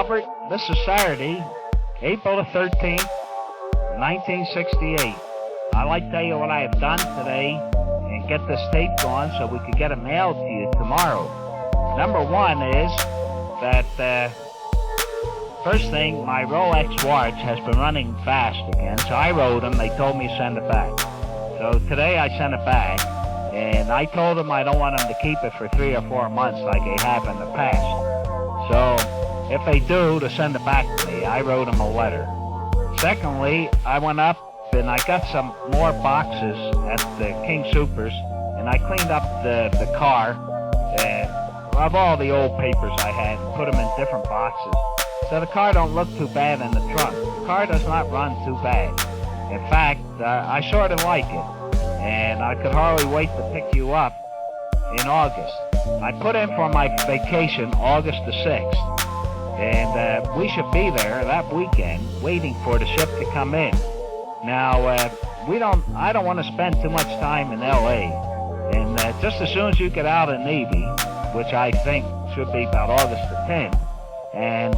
Albert, this is Saturday, April the 13th, 1968. I'd like to tell you what I have done today and get this tape going so we could get it mailed to you tomorrow. Number one is that, first thing, my Rolex watch has been running fast again, so I wrote them. They told me to send it back. So today I sent it back, and I told them I don't want them to keep it for 3 or 4 months like they have in the past. So if they do, to send it back to me. I wrote them a letter. Secondly, I went up and I got some more boxes at the King Soopers, and I cleaned up the car of all the old papers I had and put them in different boxes. So the car don't look too bad in the trunk. The car does not run too bad. In fact, I sort of like it, and I could hardly wait to pick you up in August. I put in for my vacation August the 6th, and we should be there that weekend waiting for the ship to come in. Now, I don't want to spend too much time in L.A., and just as soon as you get out of the Navy, which I think should be about August the 10th, and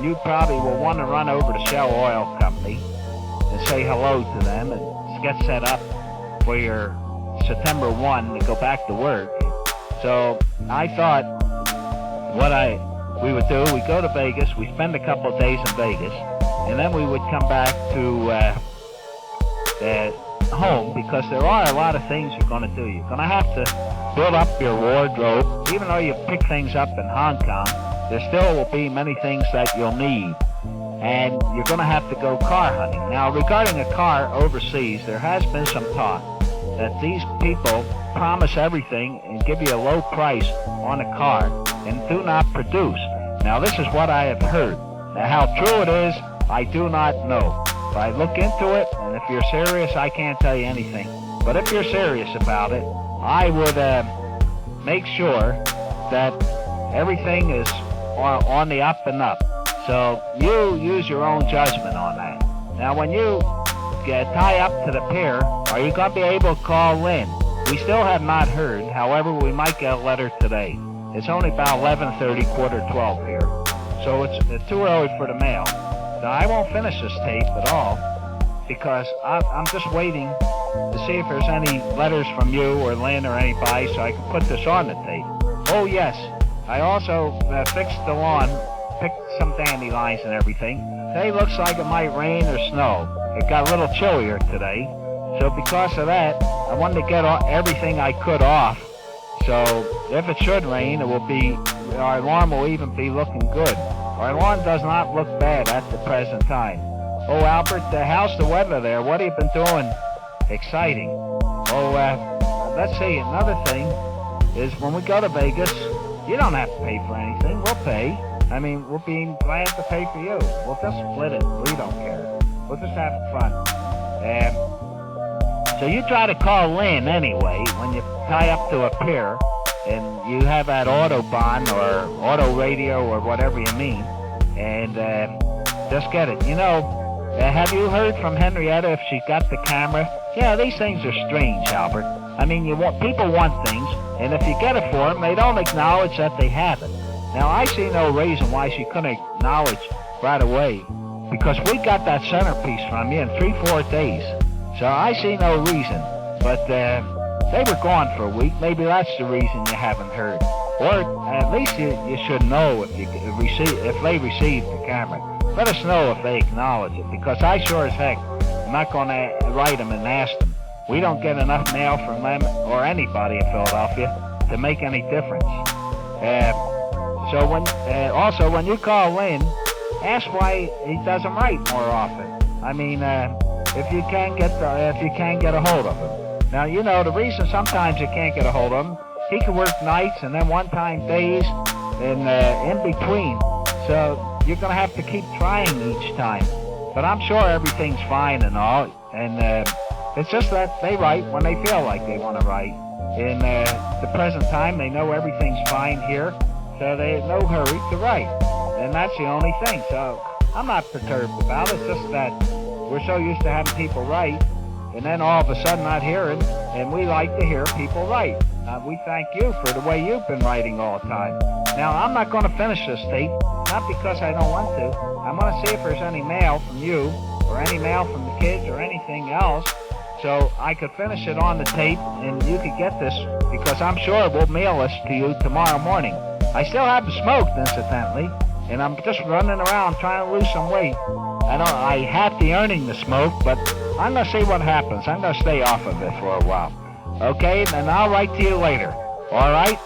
you probably will want to run over to Shell Oil Company and say hello to them and get set up for your September 1 to go back to work. So I thought we would do, we go to Vegas, we spend a couple of days in Vegas, and then we would come back to home, because there are a lot of things you're going to do. You're going to have to build up your wardrobe. Even though you pick things up in Hong Kong, there still will be many things that you'll need. And you're going to have to go car hunting. Now, regarding a car overseas, there has been some talk that these people promise everything and give you a low price on a car and do not produce. Now, this is what I have heard. Now, how true it is, I do not know. But I look into it, and if you're serious, I can't tell you anything. But if you're serious about it, I would make sure that everything is on the up and up. So you use your own judgment on that. Now, when you tie up to the pier, are you going to be able to call in? We still have not heard. However, we might get a letter today. It's only about 11:30, quarter 12 here. So it's too early for the mail. Now, I won't finish this tape at all, because I'm just waiting to see if there's any letters from you or Lynn or anybody, so I can put this on the tape. Oh, yes. I also fixed the lawn, picked some dandelions and everything. Today looks like it might rain or snow. It got a little chillier today. So because of that, I wanted to get everything I could off. So if it should rain, it will be, our lawn will even be looking good. Our lawn does not look bad at the present time. Oh, Albert, how's the weather there? What have you been doing exciting? Oh, let's see, another thing is when we go to Vegas, you don't have to pay for anything. We'll pay. I mean, we'll be glad to pay for you. We'll just split it. We don't care. We'll just have fun. So you try to call in anyway when you tie up to a pier and you have that Autobahn or auto radio or whatever you mean, and just get it. You know, have you heard from Henrietta if she got the camera? Yeah, these things are strange, Albert. I mean, people want things, and if you get it for them, they don't acknowledge that they have it. Now, I see no reason why she couldn't acknowledge right away, because we got that centerpiece from you in 3-4 days. So I see no reason, but they were gone for a week. Maybe that's the reason you haven't heard. Or at least you should know if they received the camera. Let us know if they acknowledge it, because I sure as heck am not going to write them and ask them. We don't get enough mail from them or anybody in Philadelphia to make any difference. So when you call in, ask why he doesn't write more often. I mean, if you can get a hold of him. Now, you know, the reason sometimes you can't get a hold of him, he can work nights and then one time days and in between. So you're going to have to keep trying each time. But I'm sure everything's fine and all. And it's just that they write when they feel like they want to write. In the present time, they know everything's fine here, so they have no hurry to write. And that's the only thing. So I'm not perturbed about it. It's just that we're so used to having people write, and then all of a sudden not hearing, and we like to hear people write. We thank you for the way you've been writing all the time. Now, I'm not going to finish this tape, not because I don't want to. I want to see if there's any mail from you, or any mail from the kids, or anything else, so I could finish it on the tape, and you could get this, because I'm sure we'll mail this to you tomorrow morning. I still haven't smoked, incidentally, and I'm just running around trying to lose some weight. I have the earning to smoke, but I'm going to see what happens. I'm going to stay off of it for a while. Okay, and I'll write to you later. All right?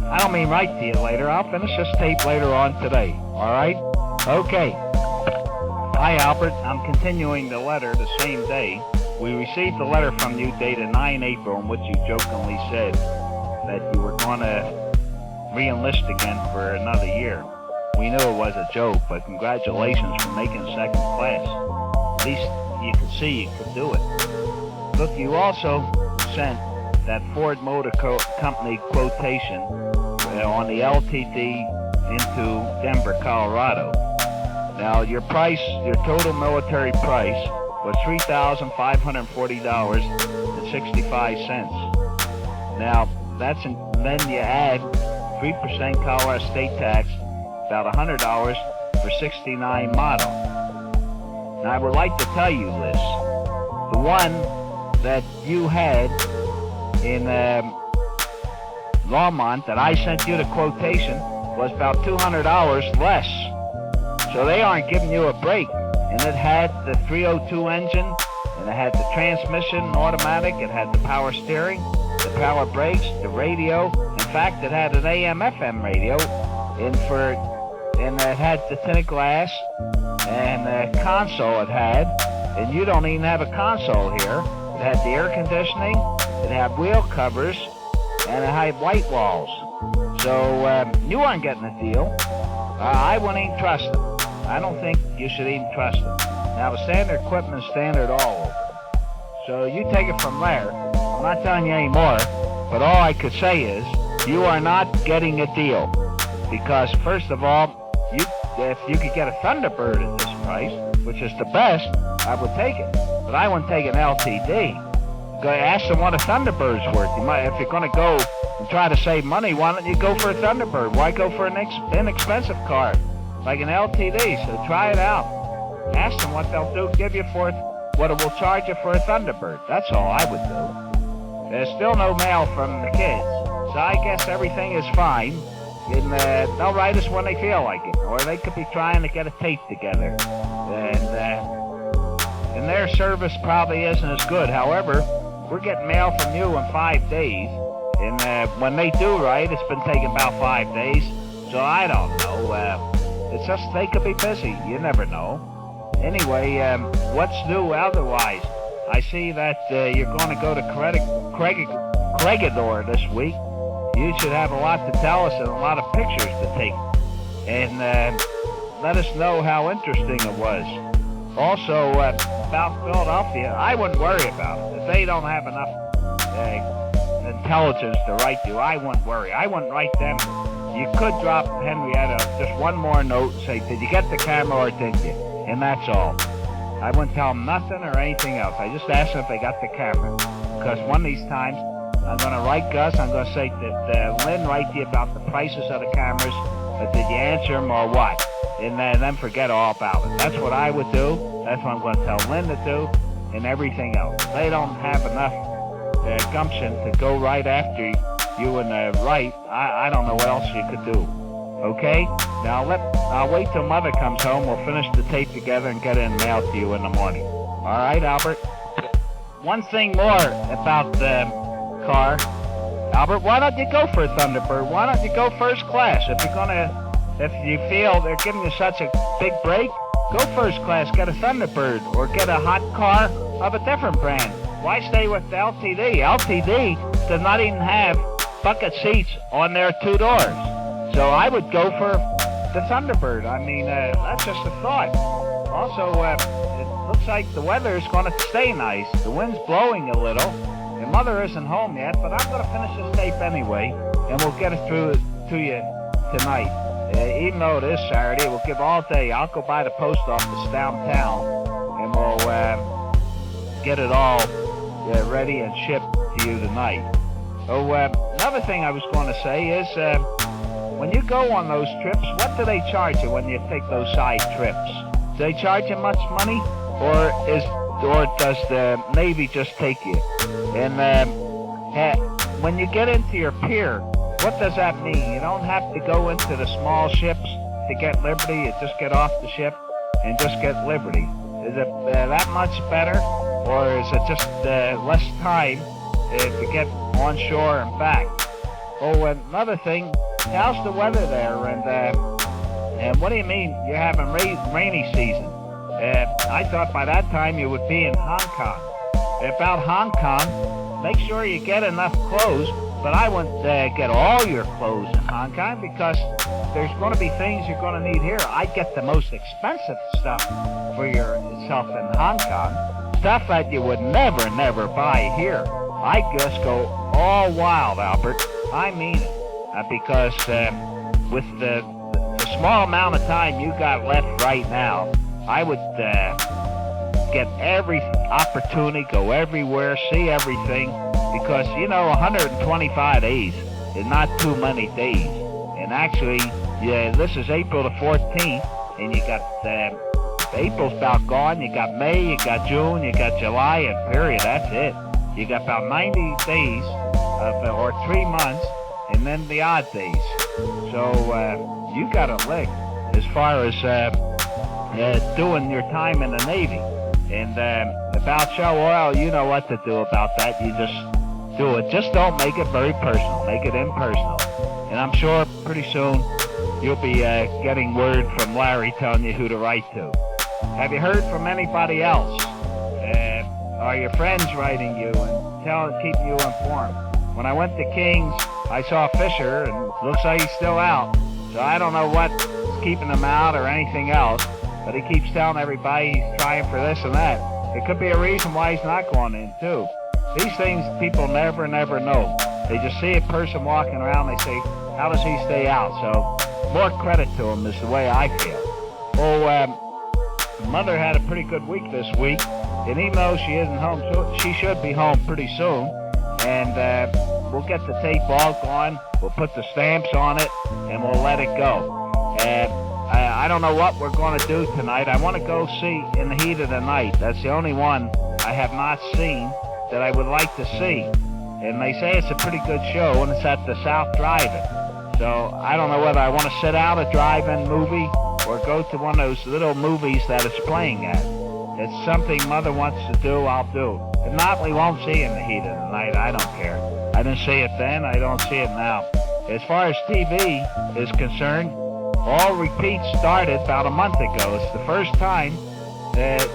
I don't mean write to you later. I'll finish this tape later on today. All right? Okay. Hi, Albert. I'm continuing the letter the same day. We received a letter from you dated 9 April in which you jokingly said that you were going to re-enlist again for another year. We knew it was a joke, but congratulations for making second class. At least you could see you could do it. Look, you also sent that Ford Motor Company quotation on the LTD into Denver, Colorado. Now, your total military price was $3,540.65. Now, then you add 3% Colorado state tax, about $100 for 69 model. Now, I would like to tell you this. The one that you had in Longmont that I sent you the quotation was about $200 less. So they aren't giving you a break. And it had the 302 engine, and it had the transmission automatic, it had the power steering, the power brakes, the radio. In fact, it had an AM/FM radio, and it had the tinted glass, and the console it had, and you don't even have a console here. It had the air conditioning, it had wheel covers, and it had white walls. So you aren't getting a deal. I wouldn't even trust them. I don't think you should even trust them. Now, the standard equipment is standard all over. So you take it from there. I'm not telling you any more, but all I could say is you are not getting a deal. Because, first of all, if you could get a Thunderbird at this price, which is the best, I would take it. But I wouldn't take an LTD. Go ask them what a Thunderbird's worth. If you're going to go and try to save money, why don't you go for a Thunderbird? Why go for an inexpensive car like an LTD? So try it out. Ask them what they'll give you for what it will charge you for a Thunderbird. That's all I would do. There's still no mail from the kids, so I guess everything is fine. And they'll write us when they feel like it, or they could be trying to get a tape together. And their service probably isn't as good. However, we're getting mail from you in 5 days, and when they do write, it's been taking about 5 days. So I don't know. It's just they could be busy. You never know. Anyway, what's new otherwise? I see that you're going to go to Corregidor this week. You should have a lot to tell us and a lot of pictures to take. And let us know how interesting it was. Also, about Philadelphia, I wouldn't worry about it. If they don't have enough intelligence to write you, I wouldn't worry. I wouldn't write them. You could drop Henrietta just one more note and say, did you get the camera or didn't you? And that's all. I wouldn't tell them nothing or anything else. I just asked them if they got the camera. Because one of these times, I'm going to write Gus. I'm going to say, did Lynn write to you about the prices of the cameras? Or did you answer them or what? And then forget all about it. That's what I would do. That's what I'm going to tell Lynn to do. And everything else. They don't have enough gumption to go right after you and write. I don't know what else you could do. Okay? Now I'll wait till Mother comes home. We'll finish the tape together and get it in mail to you in the morning. All right, Albert? One thing more about the car. Albert, why don't you go for a Thunderbird? Why don't you go first class? If you feel they're giving you such a big break, go first class, get a Thunderbird, or get a hot car of a different brand. Why stay with the LTD? LTD does not even have bucket seats on their 2 doors. So I would go for the Thunderbird. I mean, that's just a thought. Also, it looks like the weather is going to stay nice. The wind's blowing a little. Your Mother isn't home yet, but I'm going to finish this tape anyway, and we'll get it through to you tonight. Even though it is Saturday, we'll give all day. I'll go by the post office downtown, and we'll get it all ready and shipped to you tonight. Oh, another thing I was going to say is when you go on those trips, what do they charge you when you take those side trips? Do they charge you much money, or does the Navy just take you? And when you get into your pier, what does that mean? You don't have to go into the small ships to get liberty. You just get off the ship and just get liberty. Is it that much better, or is it just less time to get on shore and back? Oh, another thing, how's the weather there? And what do you mean you're having rainy season? I thought by that time you would be in Hong Kong. About Hong Kong, make sure you get enough clothes, but I wouldn't get all your clothes in Hong Kong because there's going to be things you're going to need here. I get the most expensive stuff for yourself in Hong Kong, stuff that you would never buy here. I just go all wild, Albert. I mean it, because with the small amount of time you got left right now, I would get every opportunity, go everywhere, see everything, because, 125 days is not too many days. And actually, this is April the 14th, and you got April's about gone. You got May, you got June, you got July, and period. That's it. You got about 90 days or 3 months, and then the odd days. So you got a lick as far as doing your time in the Navy. And about Shell Oil, you know what to do about that. You just do it. Just don't make it very personal. Make it impersonal. And I'm sure pretty soon you'll be getting word from Larry telling you who to write to. Have you heard from anybody else? Are your friends writing you and keeping you informed? When I went to King's, I saw Fisher, and looks like he's still out. So I don't know what's keeping him out or anything else, but he keeps telling everybody he's trying for this and that. It could be a reason why he's not going in, too. These things people never know. They just see a person walking around, they say, how does he stay out? So more credit to him is the way I feel. Mother had a pretty good week this week, and even though she isn't home, she should be home pretty soon. And we'll get the tape all gone, we'll put the stamps on it, and we'll let it go. And I don't know what we're going to do tonight. I want to go see In the Heat of the Night. That's the only one I have not seen that I would like to see. And they say it's a pretty good show, and it's at the South Drive-In. So I don't know whether I want to sit out a drive-in movie or go to one of those little movies that it's playing at. It's something Mother wants to do, I'll do. If not, we won't see In the Heat of the Night. I don't care. I didn't see it then, I don't see it now. As far as TV is concerned, all repeats started about a month ago. It's the first time that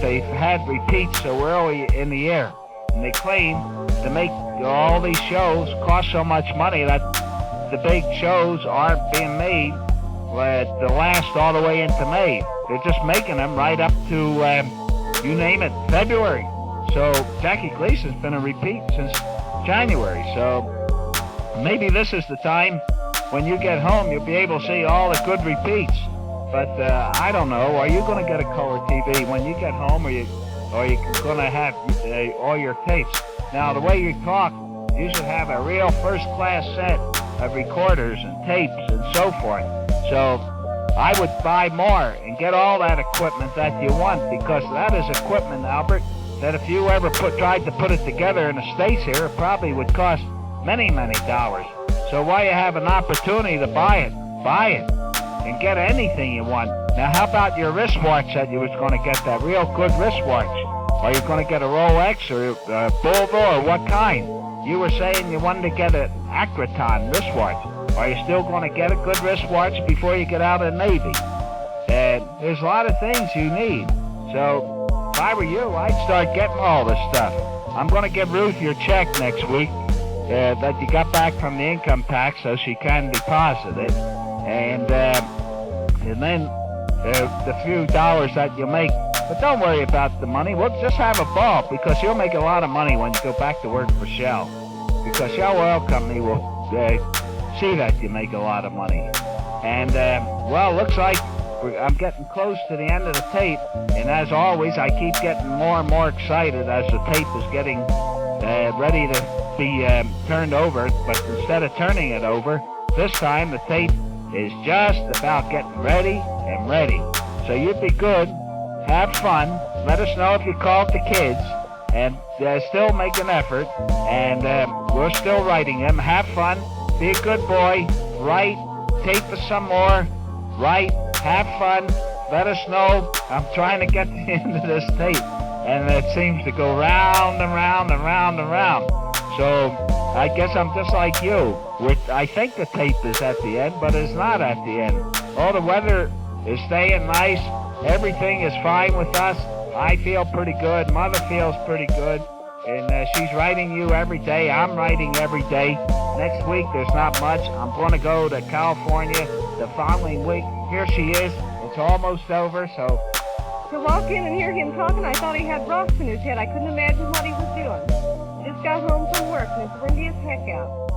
they've had repeats so early in the year. And they claim to make all these shows cost so much money that the big shows aren't being made to last all the way into May. They're just making them right up to, you name it, February. So Jackie Gleason's been a repeat since January. So maybe this is the time when you get home you'll be able to see all the good repeats. But I don't know. Are you going to get a color TV when you get home, or you going to have all your tapes? Now, the way you talk, you should have a real first-class set of recorders and tapes and so forth. So I would buy more and get all that equipment that you want, because that is equipment, Albert, that if you ever tried to put it together in the States here, it probably would cost many dollars. So while you have an opportunity to buy it and get anything you want. Now, how about your wristwatch that you was going to get, that real good wristwatch? Are you going to get a Rolex or a Bulldog, or what kind? You were saying you wanted to get an Accraton wristwatch. Are you still going to get a good wristwatch before you get out of the Navy? And there's a lot of things you need. So if I were you, I'd start getting all this stuff. I'm going to give Ruth your check next week that you got back from the income tax so she can deposit it. And then the few dollars that you make. But don't worry about the money. We'll just have a ball, because you'll make a lot of money when you go back to work for Shell. Because Shell Oil Company will see that you make a lot of money. And, well, looks like I'm getting close to the end of the tape. And as always, I keep getting more and more excited as the tape is getting ready to be turned over. But instead of turning it over, This time the tape is just about getting ready and ready. So you be good, have fun, let us know if you called the kids, and still make an effort, and we're still writing them. Have fun, be a good boy, write, tape us some more, write, have fun, let us know. I'm trying to get to the end of this tape, and it seems to go round and round and round and round. So I guess I'm just like you. I think the tape is at the end, but it's not at the end. All the weather is staying nice. Everything is fine with us. I feel pretty good. Mother feels pretty good. And she's writing you every day. I'm writing every day. Next week, there's not much. I'm going to go to California the following week. Here she is. It's almost over, so... To walk in and hear him talking, I thought he had rocks in his head. I couldn't imagine what he was doing. Just got home from work and it's windy as heck out.